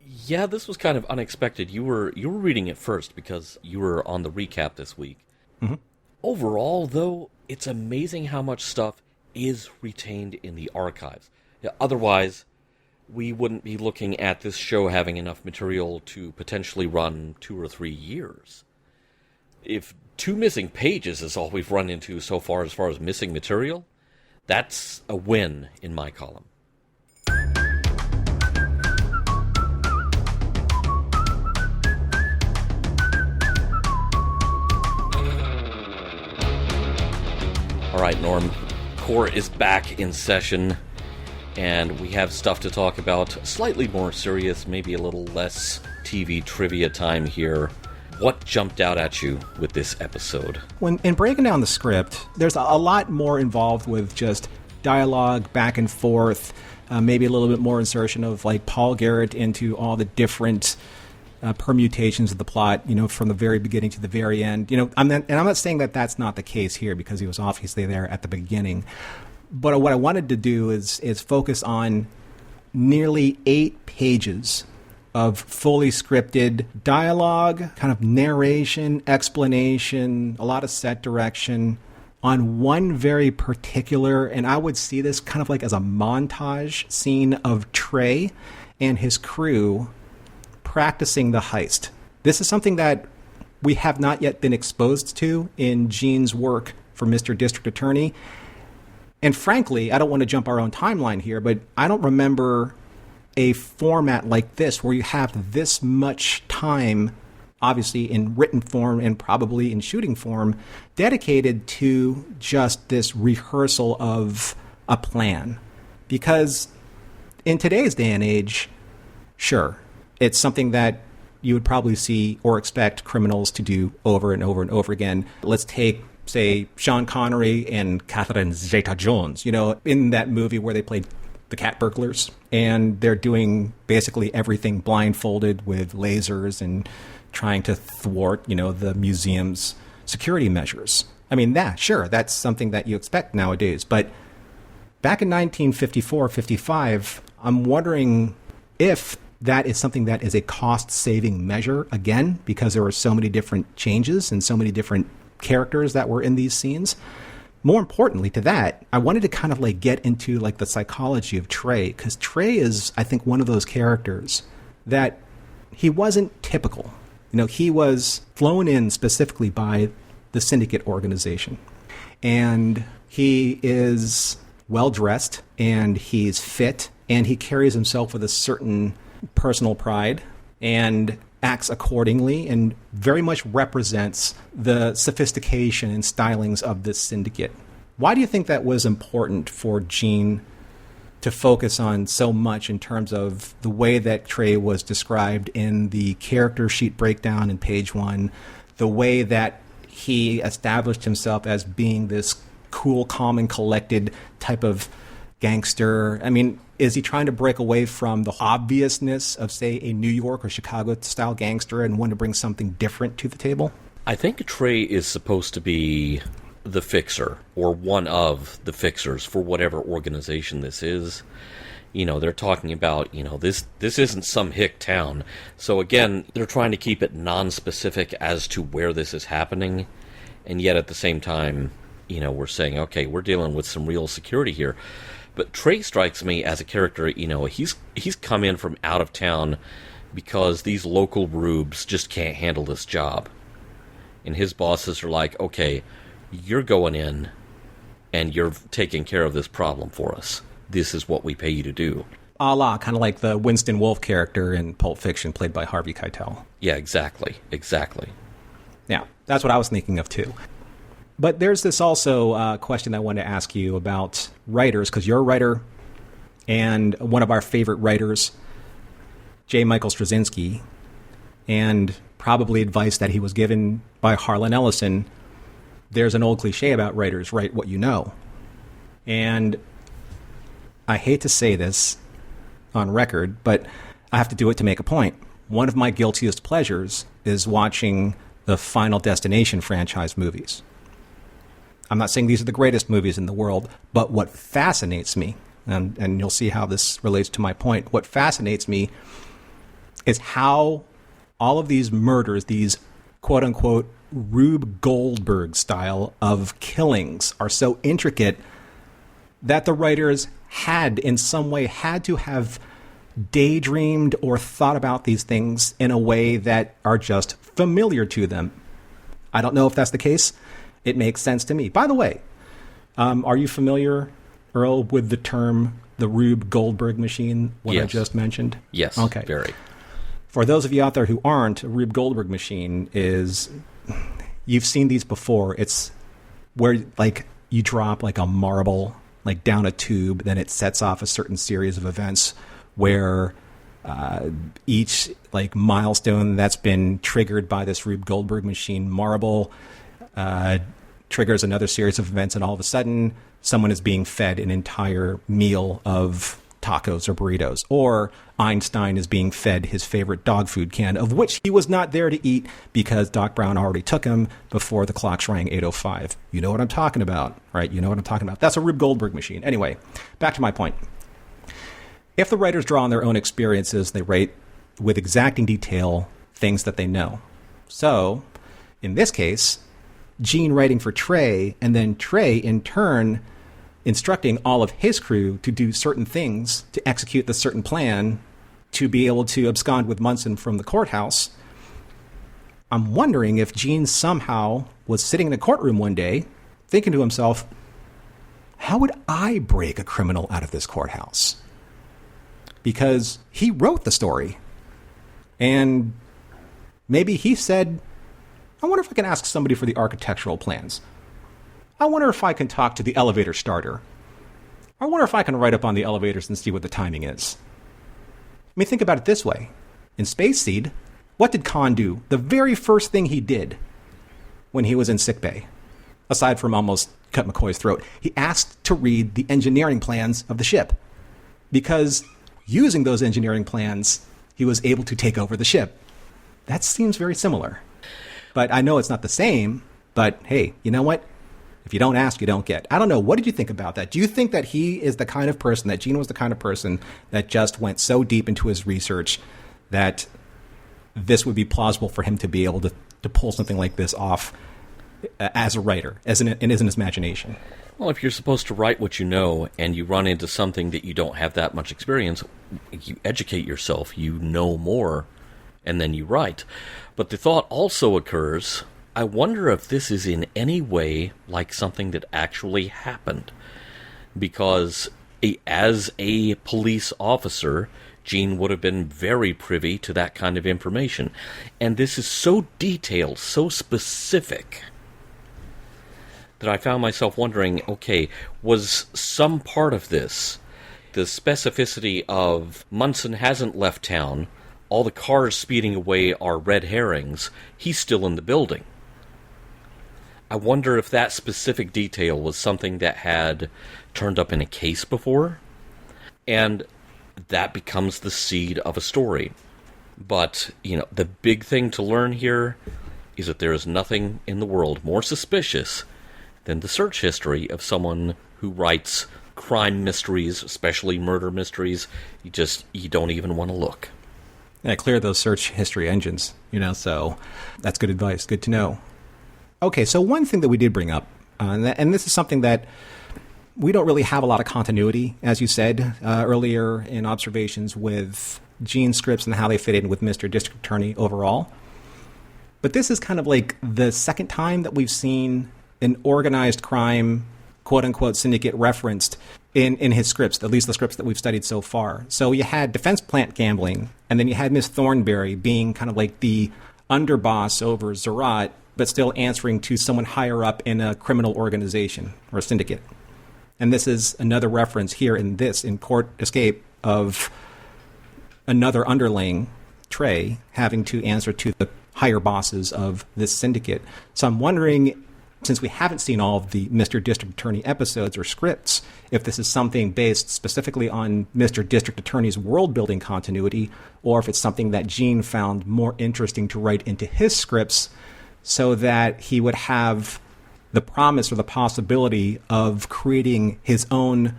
Yeah, this was kind of unexpected. You were reading it first because you were on the recap this week. Mm-hmm. Overall, though, it's amazing how much stuff is retained in the archives. Yeah, otherwise, we wouldn't be looking at this show having enough material to potentially run 2 or 3 years. If 2 missing pages is all we've run into so far as missing material, that's a win in my column. All right, Norm, Core is back in session, and we have stuff to talk about. Slightly more serious, maybe a little less TV trivia time here. What jumped out at you with this episode? In breaking down the script, there's a lot more involved with just dialogue back and forth, maybe a little bit more insertion of like Paul Garrett into all the different permutations of the plot, from the very beginning to the very end. I'm not saying that that's not the case here because he was obviously there at the beginning. But what I wanted to do is focus on nearly 8 pages of fully scripted dialogue, kind of narration, explanation, a lot of set direction on one very particular, and I would see this kind of like as a montage scene of Trey and his crew practicing the heist. This is something that we have not yet been exposed to in Gene's work for Mr. District Attorney. And frankly, I don't want to jump our own timeline here, but I don't remember a format like this where you have this much time, obviously in written form and probably in shooting form, dedicated to just this rehearsal of a plan. Because in today's day and age, sure, it's something that you would probably see or expect criminals to do over and over and over again. Let's take, say, Sean Connery and Catherine Zeta-Jones, in that movie where they played the cat burglars, and they're doing basically everything blindfolded with lasers and trying to thwart, the museum's security measures. I mean, that's something that you expect nowadays. But back in 1954, 55, I'm wondering if that is something that is a cost-saving measure, again, because there were so many different changes and so many different characters that were in these scenes. More importantly to that, I wanted to kind of like get into like the psychology of Trey, because Trey is, I think, one of those characters that he wasn't typical. He was flown in specifically by the syndicate organization. And he is well-dressed, and he's fit, and he carries himself with a certain personal pride, and acts accordingly and very much represents the sophistication and stylings of this syndicate. Why do you think that was important for Gene to focus on so much in terms of the way that Trey was described in the character sheet breakdown in page 1, the way that he established himself as being this cool, calm, and collected type of gangster? I mean, is he trying to break away from the obviousness of, say, a New York or Chicago-style gangster and want to bring something different to the table? I think Trey is supposed to be the fixer, or one of the fixers for whatever organization this is. They're talking about, this isn't some hick town. So again, they're trying to keep it non-specific as to where this is happening. And yet at the same time, we're saying, okay, we're dealing with some real security here. But Trey strikes me as a character, he's come in from out of town because these local rubes just can't handle this job. And his bosses are like, okay, you're going in and you're taking care of this problem for us. This is what we pay you to do. A la kind of like the Winston Wolfe character in Pulp Fiction played by Harvey Keitel. Yeah, exactly. Yeah, that's what I was thinking of too. But there's this also question I wanted to ask you about writers, because you're a writer, and one of our favorite writers, J. Michael Straczynski, and probably advice that he was given by Harlan Ellison. There's an old cliche about writers, write what you know. And I hate to say this on record, but I have to do it to make a point. One of my guiltiest pleasures is watching the Final Destination franchise movies. I'm not saying these are the greatest movies in the world, but what fascinates me, and you'll see how this relates to my point, what fascinates me is how all of these murders, these quote-unquote Rube Goldberg style of killings, are so intricate that the writers had, in some way, had to have daydreamed or thought about these things in a way that are just familiar to them. I don't know if that's the case. It makes sense to me. By the way, are you familiar, Earl, with the term the Rube Goldberg machine, what I just mentioned? Yes, okay. Very. For those of you out there who aren't, a Rube Goldberg machine is, you've seen these before. It's where like you drop like a marble like down a tube, then it sets off a certain series of events where each like milestone that's been triggered by this Rube Goldberg machine marble triggers another series of events, and all of a sudden someone is being fed an entire meal of tacos or burritos, or Einstein is being fed his favorite dog food can, of which he was not there to eat because Doc Brown already took him before the clocks rang 8:05. You know what I'm talking about, right? You know what I'm talking about. That's a Rube Goldberg machine. Anyway, back to my point. If the writers draw on their own experiences, they write with exacting detail things that they know. So, in this case, Gene writing for Trey, and then Trey, in turn, instructing all of his crew to do certain things to execute the certain plan to be able to abscond with Munson from the courthouse. I'm wondering if Gene somehow was sitting in a courtroom one day thinking to himself, how would I break a criminal out of this courthouse? Because he wrote the story. And maybe he said, I wonder if I can ask somebody for the architectural plans. I wonder if I can talk to the elevator starter. I wonder if I can write up on the elevators and see what the timing is. I mean, think about it this way. In Space Seed, what did Khan do? The very first thing he did when he was in sickbay, aside from almost cut McCoy's throat, he asked to read the engineering plans of the ship. Because using those engineering plans, he was able to take over the ship. That seems very similar. But I know it's not the same, but hey, you know what? If you don't ask, you don't get. I don't know. What did you think about that? Do you think that he is the kind of person, that Gene was the kind of person that just went so deep into his research that this would be plausible for him to be able to pull something like this off as a writer, and in his imagination? Well, if you're supposed to write what you know and you run into something that you don't have that much experience, you educate yourself, you know more, and then you write. But the thought also occurs, I wonder if this is in any way like something that actually happened. Because as a police officer, Gene would have been very privy to that kind of information. And this is so detailed, so specific, that I found myself wondering, okay, was some part of this, the specificity of Munson hasn't left town, all the cars speeding away are red herrings, he's still in the building. I wonder if that specific detail was something that had turned up in a case before, and that becomes the seed of a story. But, the big thing to learn here is that there is nothing in the world more suspicious than the search history of someone who writes crime mysteries, especially murder mysteries. You don't even want to look. Yeah, clear those search history engines, so that's good advice. Good to know. Okay, so one thing that we did bring up, and this is something that we don't really have a lot of continuity, as you said earlier in observations with Gene's scripts and how they fit in with Mr. District Attorney overall. But this is kind of like the second time that we've seen an organized crime, quote-unquote, syndicate referenced in his scripts, at least the scripts that we've studied so far. So you had defense plant gambling, and then you had Miss Thornberry being kind of like the underboss over Zerat, but still answering to someone higher up in a criminal organization or a syndicate. And this is another reference here in Court Escape of another underling, Trey, having to answer to the higher bosses of this syndicate. So I'm wondering, since we haven't seen all of the Mr. District Attorney episodes or scripts, if this is something based specifically on Mr. District Attorney's world-building continuity, or if it's something that Gene found more interesting to write into his scripts so that he would have the promise or the possibility of creating his own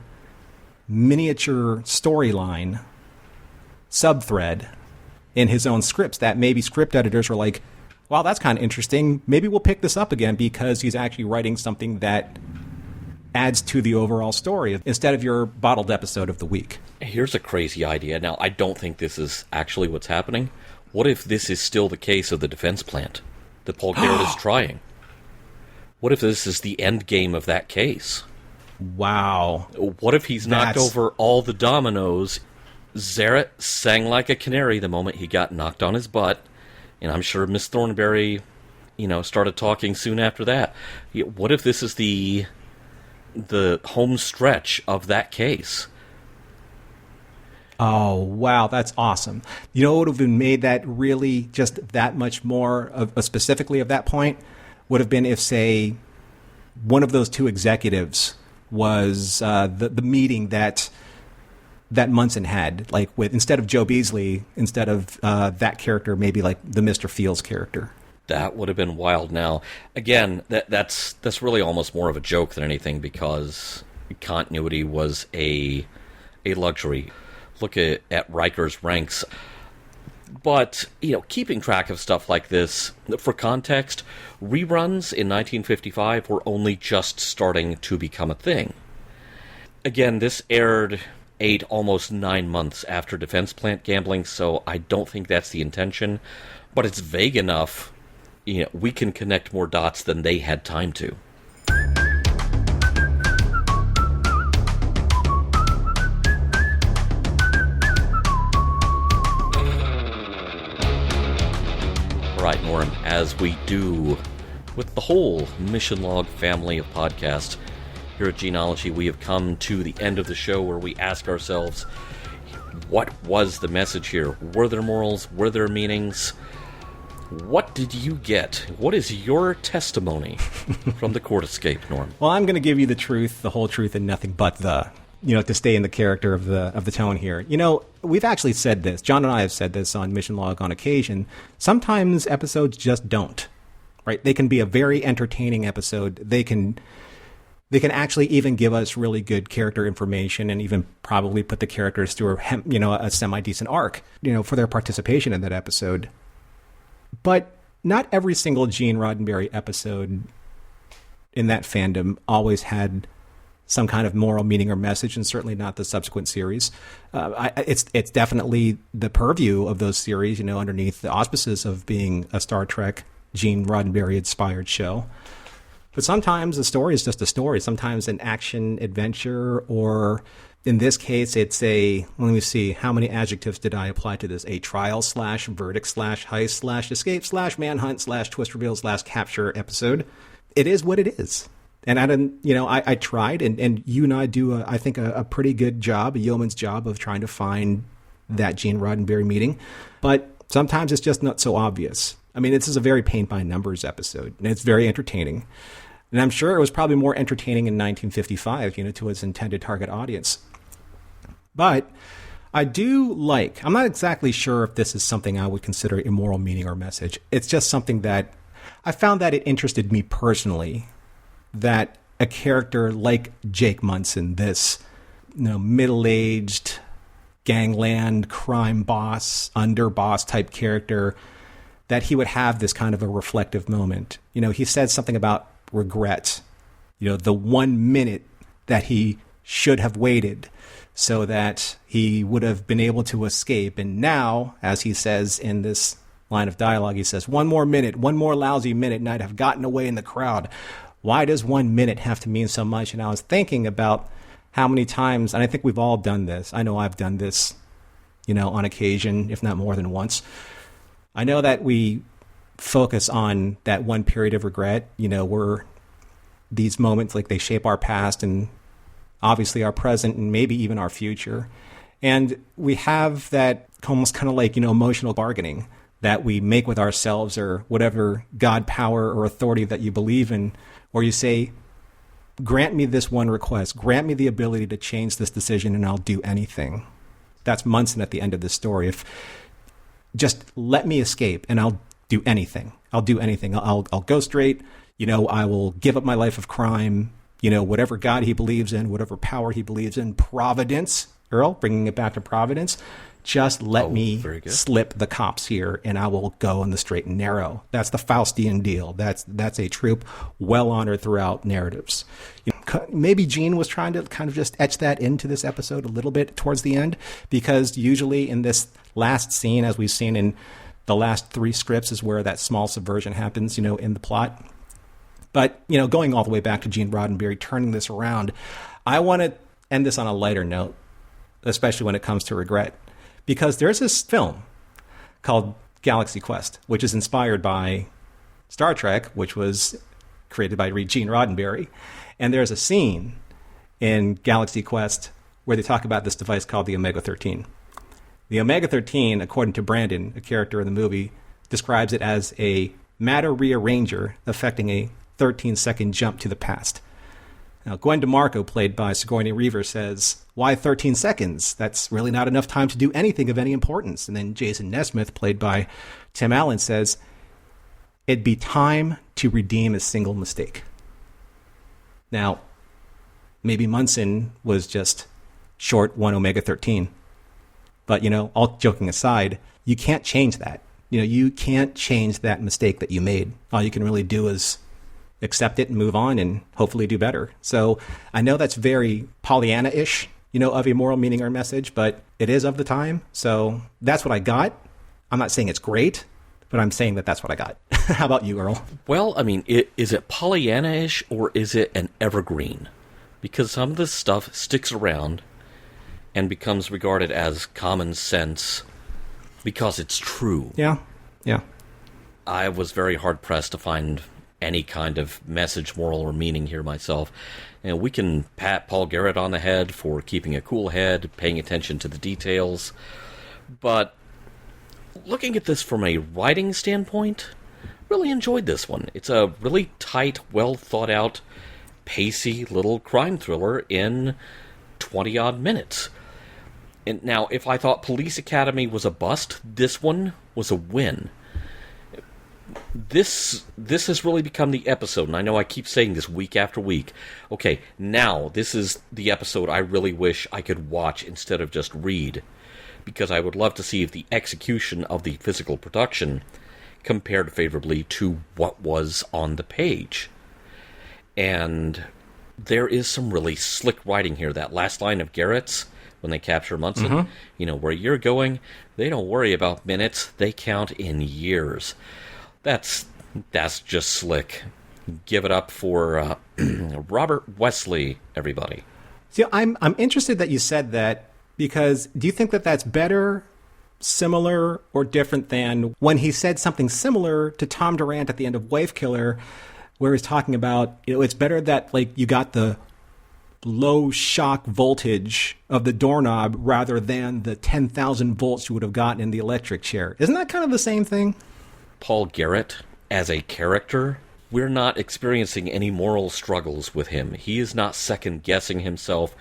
miniature storyline subthread in his own scripts that maybe script editors were like, wow, that's kind of interesting. Maybe we'll pick this up again because he's actually writing something that adds to the overall story instead of your bottled episode of the week. Here's a crazy idea. Now, I don't think this is actually what's happening. What if this is still the case of the defense plant that Paul Garrett is trying? What if this is the end game of that case? Wow. What if he's knocked over all the dominoes? Zarrett sang like a canary the moment he got knocked on his butt, and I'm sure Miss Thornberry, started talking soon after that. What if this is the home stretch of that case? Oh, wow, that's awesome. You know what would have made that really just that much more specifically of that point would have been if, say, one of those two executives was the meeting that Munson had, like with instead of Joe Beasley, instead of that character, maybe like the Mr. Fields character. That would have been wild. Now, again, that's really almost more of a joke than anything because continuity was a luxury. Look at Riker's ranks. But, keeping track of stuff like this, for context, reruns in 1955 were only just starting to become a thing. Again, this aired 8, almost 9 months after Defense Plant Gambling, so I don't think that's the intention. But it's vague enough, we can connect more dots than they had time to. Right, Norm, as we do with the whole Mission Log family of podcasts, here at Gene-ology, we have come to the end of the show where we ask ourselves, what was the message here? Were there morals? Were there meanings? What did you get? What is your testimony from the court escape, Norm? Well, I'm going to give you the truth, the whole truth, and nothing but the, to stay in the character of the tone here. We've actually said this. John and I have said this on Mission Log on occasion. Sometimes episodes just don't, right? They can be a very entertaining episode. They can actually even give us really good character information and even probably put the characters through a semi-decent arc, for their participation in that episode. But not every single Gene Roddenberry episode in that fandom always had some kind of moral meaning or message, and certainly not the subsequent series. It's definitely the purview of those series, underneath the auspices of being a Star Trek Gene Roddenberry-inspired show. But sometimes the story is just a story. Sometimes an action adventure, or in this case, it's let me see, how many adjectives did I apply to this? A trial / verdict / heist / escape / manhunt / twist reveal / capture episode. It is what it is. And I didn't, I tried, and you and I do, I think, a pretty good job, a yeoman's job of trying to find that Gene Roddenberry meeting. But sometimes it's just not so obvious. I mean, this is a very paint by numbers episode, and it's very entertaining. And I'm sure it was probably more entertaining in 1955, to its intended target audience. But I do I'm not exactly sure if this is something I would consider a moral meaning or message. It's just something that I found that it interested me personally, that a character like Jake Munson, this middle-aged gangland crime boss, underboss type character, that he would have this kind of a reflective moment. He said something about regret, the 1 minute that he should have waited so that he would have been able to escape. And now, as he says in this line of dialogue, he says, 1 more minute, 1 more lousy minute, and I'd have gotten away in the crowd. Why does 1 minute have to mean so much? And I was thinking about how many times, and I think we've all done this. I know I've done this, on occasion, if not more than once. I know that we focus on that one period of regret, where these moments, like, they shape our past and obviously our present and maybe even our future. And we have that almost kind of like, emotional bargaining that we make with ourselves or whatever God, power, or authority that you believe in, where you say, grant me this one request, grant me the ability to change this decision, and I'll do anything. That's Munson at the end of this story. If just let me escape and I'll do anything. I'll do anything. I'll go straight. I will give up my life of crime, whatever God he believes in, whatever power he believes in, Providence, Earl, bringing it back to Providence, just let me slip the cops here and I will go in the straight and narrow. That's the Faustian deal. That's a trope well honored throughout narratives. Maybe Gene was trying to kind of just etch that into this episode a little bit towards the end, because usually in this last scene, as we've seen in the last 3 scripts, is where that small subversion happens, in the plot. But, going all the way back to Gene Roddenberry turning this around, I want to end this on a lighter note, especially when it comes to regret. Because there's this film called Galaxy Quest, which is inspired by Star Trek, which was created by Gene Roddenberry. And there's a scene in Galaxy Quest where they talk about this device called the Omega-13. The Omega-13, according to Brandon, a character in the movie, describes it as a matter rearranger affecting a 13-second jump to the past. Now, Gwen DeMarco, played by Sigourney Weaver, says, "Why 13 seconds? That's really not enough time to do anything of any importance." And then Jason Nesmith, played by Tim Allen, says, "It'd be time to redeem a single mistake." Now, maybe Munson was just short 1 Omega-13. But, all joking aside, you can't change that. You can't change that mistake that you made. All you can really do is accept it and move on and hopefully do better. So I know that's very Pollyanna-ish, of a moral meaning or message, but it is of the time. So that's what I got. I'm not saying it's great, but I'm saying that that's what I got. How about you, Earl? Well, is it Pollyanna-ish or is it an evergreen? Because some of this stuff sticks around and becomes regarded as common sense because it's true. Yeah. I was very hard-pressed to find any kind of message, moral, or meaning here myself. And we can pat Paul Garrett on the head for keeping a cool head, paying attention to the details. But looking at this from a writing standpoint, really enjoyed this one. It's a really tight, well-thought-out, pacey little crime thriller in 20-odd minutes. And now, if I thought Police Academy was a bust, this one was a win. This has really become the episode, and I know I keep saying this week after week. Okay, now this is the episode I really wish I could watch instead of just read, because I would love to see if the execution of the physical production compared favorably to what was on the page. And there is some really slick writing here. That last line of Garrett's, when they capture Munson, where you're going, they don't worry about minutes, they count in years. That's just slick. Give it up for Robert Wesley, everybody. See, I'm interested that you said that, because do you think that that's better, similar, or different than when he said something similar to Tom Durant at the end of Wife Killer, where he's talking about, it's better that you got the low shock voltage of the doorknob rather than the 10,000 volts you would have gotten in the electric chair. Isn't that kind of the same thing? Paul Garrett, as a character, we're not experiencing any moral struggles with him. He is not second-guessing himself.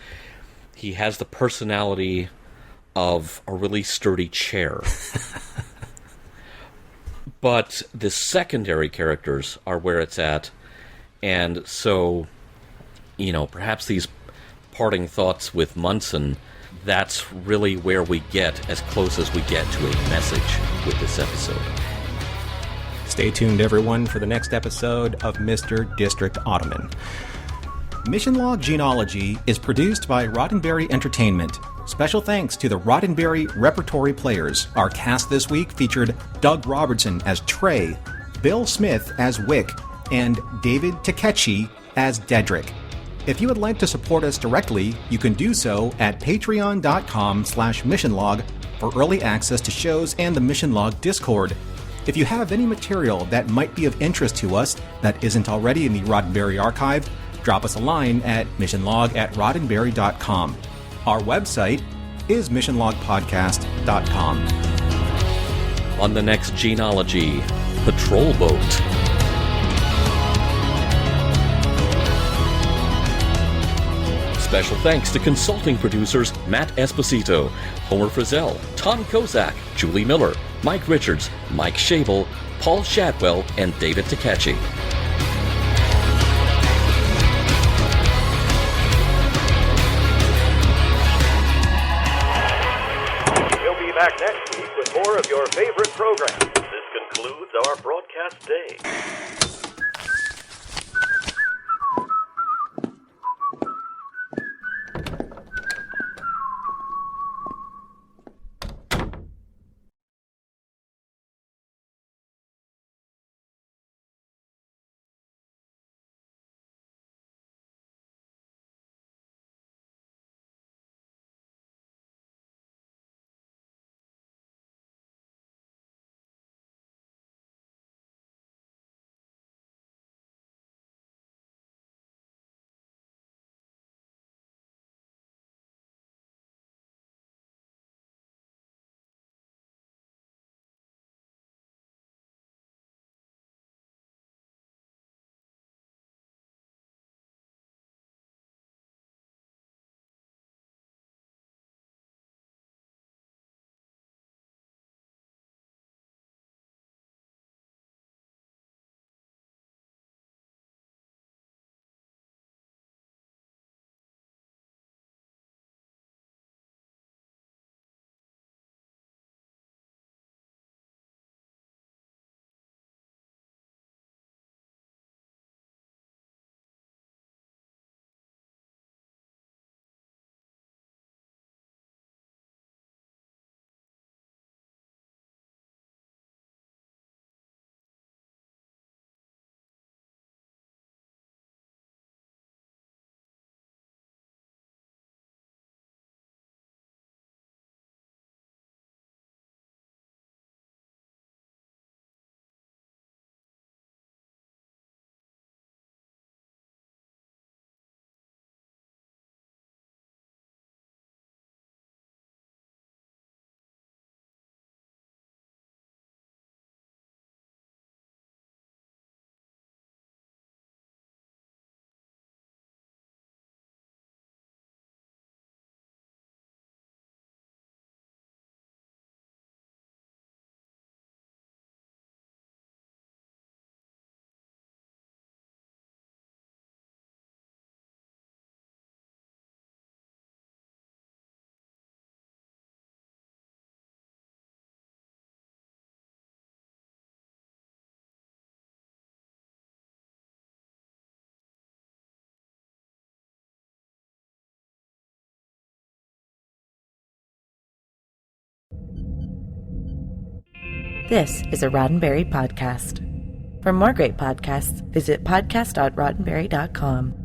He has the personality of a really sturdy chair. But the secondary characters are where it's at. And so, perhaps these parting thoughts with Munson, that's really where we get as close as we get to a message with this episode. Stay tuned, everyone, for the next episode of Mr. District Ottoman. Mission Log Gene-ology is produced by Roddenberry Entertainment. Special thanks to the Roddenberry Repertory Players. Our cast this week featured Doug Robertson as Trey, Bill Smith as Wick, and David Takechi as Dedrick. If you would like to support us directly, you can do so at patreon.com/missionlog for early access to shows and the Mission Log Discord. If you have any material that might be of interest to us that isn't already in the Roddenberry archive, drop us a line at missionlog@roddenberry.com. Our website is missionlogpodcast.com. On the next Gene-ology, Patrol Boat. Special thanks to consulting producers Matt Esposito, Homer Frizzell, Tom Kozak, Julie Miller, Mike Richards, Mike Schabel, Paul Shadwell, and David Takechi. back next week with more of your favorite programs. This concludes our broadcast day. This is a Roddenberry podcast. For more great podcasts, visit podcast.roddenberry.com.